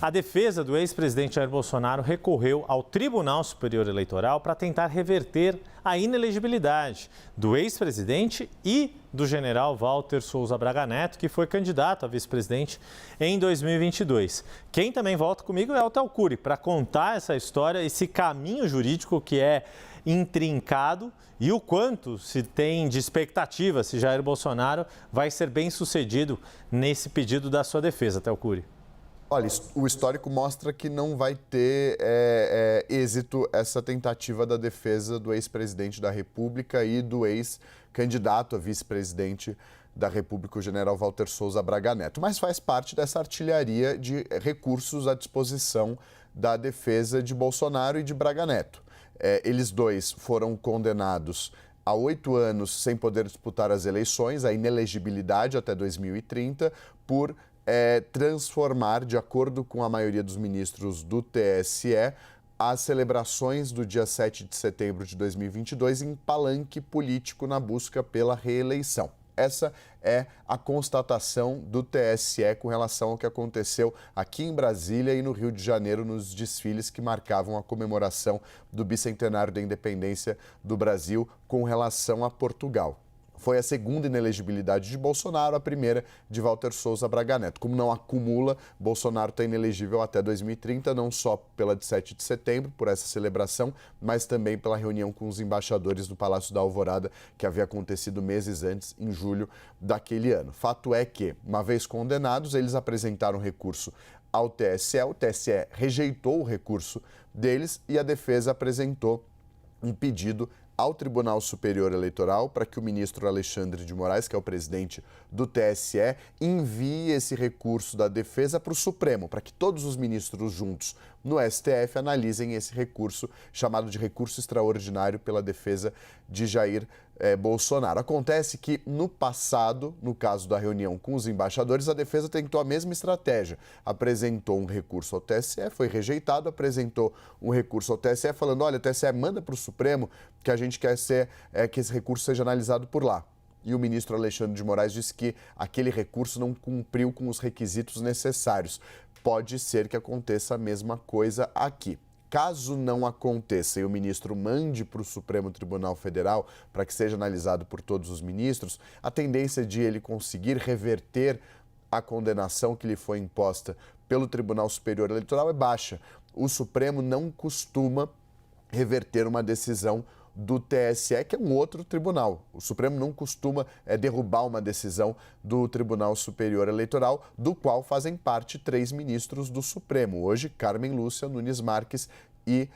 A defesa do ex-presidente Jair Bolsonaro recorreu ao Tribunal Superior Eleitoral para tentar reverter a inelegibilidade do ex-presidente e do general Walter Souza Braga Neto, que foi candidato a vice-presidente em 2022. Quem também volta comigo é o Theo Cury, para contar essa história, esse caminho jurídico que é intrincado e o quanto se tem de expectativa se Jair Bolsonaro vai ser bem sucedido nesse pedido da sua defesa, Theo Cury. Olha, o histórico mostra que não vai ter êxito essa tentativa da defesa do ex-presidente da República e do ex-candidato a vice-presidente da República, o general Walter Souza Braga Neto. Mas faz parte dessa artilharia de recursos à disposição da defesa de Bolsonaro e de Braga Neto. Eles dois foram condenados a 8 anos sem poder disputar as eleições, a inelegibilidade até 2030, por transformar, de acordo com a maioria dos ministros do TSE, as celebrações do dia 7 de setembro de 2022 em palanque político na busca pela reeleição. Essa é a constatação do TSE com relação ao que aconteceu aqui em Brasília e no Rio de Janeiro nos desfiles que marcavam a comemoração do bicentenário da independência do Brasil com relação a Portugal. Foi a segunda inelegibilidade de Bolsonaro, a primeira de Walter Souza Braga Neto. Como não acumula, Bolsonaro está inelegível até 2030, não só pela de 7 de setembro, por essa celebração, mas também pela reunião com os embaixadores do Palácio da Alvorada, que havia acontecido meses antes, em julho daquele ano. Fato é que, uma vez condenados, eles apresentaram recurso ao TSE, o TSE rejeitou o recurso deles e a defesa apresentou um pedido ao Tribunal Superior Eleitoral para que o ministro Alexandre de Moraes, que é o presidente do TSE, envie esse recurso da defesa para o Supremo, para que todos os ministros juntos no STF analisem esse recurso, chamado de recurso extraordinário pela defesa de Jair Bolsonaro. Acontece que, no passado, no caso da reunião com os embaixadores, a defesa tentou a mesma estratégia. Apresentou um recurso ao TSE, foi rejeitado, apresentou um recurso ao TSE, falando, olha, o TSE manda para o Supremo que a gente quer que esse recurso seja analisado por lá. E o ministro Alexandre de Moraes disse que aquele recurso não cumpriu com os requisitos necessários. Pode ser que aconteça a mesma coisa aqui. Caso não aconteça e o ministro mande para o Supremo Tribunal Federal para que seja analisado por todos os ministros, a tendência de ele conseguir reverter a condenação que lhe foi imposta pelo Tribunal Superior Eleitoral é baixa. O Supremo não costuma reverter uma decisão do TSE, que é um outro tribunal. O Supremo não costuma derrubar uma decisão do Tribunal Superior Eleitoral, do qual fazem parte 3 ministros do Supremo. Hoje, Carmen Lúcia, Nunes Marques e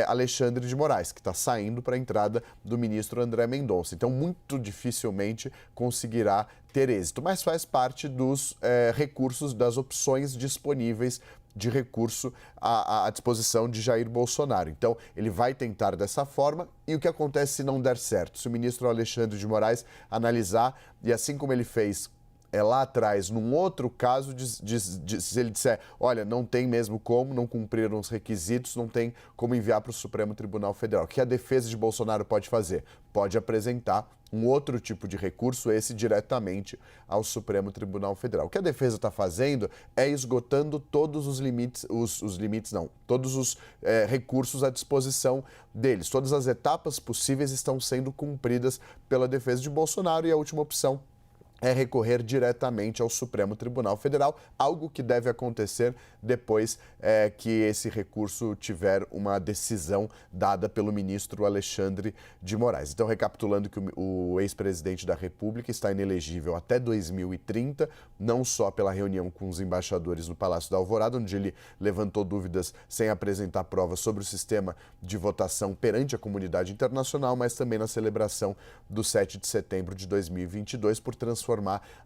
Alexandre de Moraes, que está saindo para a entrada do ministro André Mendonça. Então, muito dificilmente conseguirá ter êxito, mas faz parte dos recursos, das opções disponíveis de recurso à disposição de Jair Bolsonaro. Então, ele vai tentar dessa forma e o que acontece se não der certo? Se o ministro Alexandre de Moraes analisar e assim como ele fez lá atrás, num outro caso, se ele disser, olha, não tem mesmo como, não cumpriram os requisitos, não tem como enviar para o Supremo Tribunal Federal. O que a defesa de Bolsonaro pode fazer? Pode apresentar um outro tipo de recurso, esse diretamente ao Supremo Tribunal Federal. O que a defesa está fazendo é esgotando todos os limites, todos os recursos à disposição deles. Todas as etapas possíveis estão sendo cumpridas pela defesa de Bolsonaro e a última opção é recorrer diretamente ao Supremo Tribunal Federal, algo que deve acontecer depois que esse recurso tiver uma decisão dada pelo ministro Alexandre de Moraes. Então, recapitulando que o ex-presidente da República está inelegível até 2030, não só pela reunião com os embaixadores no Palácio da Alvorada, onde ele levantou dúvidas sem apresentar provas sobre o sistema de votação perante a comunidade internacional, mas também na celebração do 7 de setembro de 2022, por transformar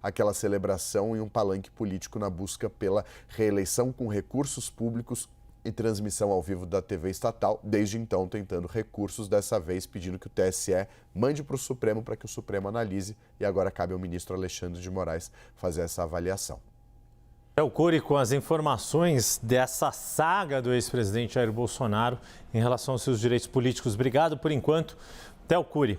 aquela celebração em um palanque político na busca pela reeleição com recursos públicos e transmissão ao vivo da TV estatal, desde então tentando recursos, dessa vez pedindo que o TSE mande para o Supremo para que o Supremo analise e agora cabe ao ministro Alexandre de Moraes fazer essa avaliação. Theo Cury com as informações dessa saga do ex-presidente Jair Bolsonaro em relação aos seus direitos políticos. Obrigado por enquanto, Theo Cury.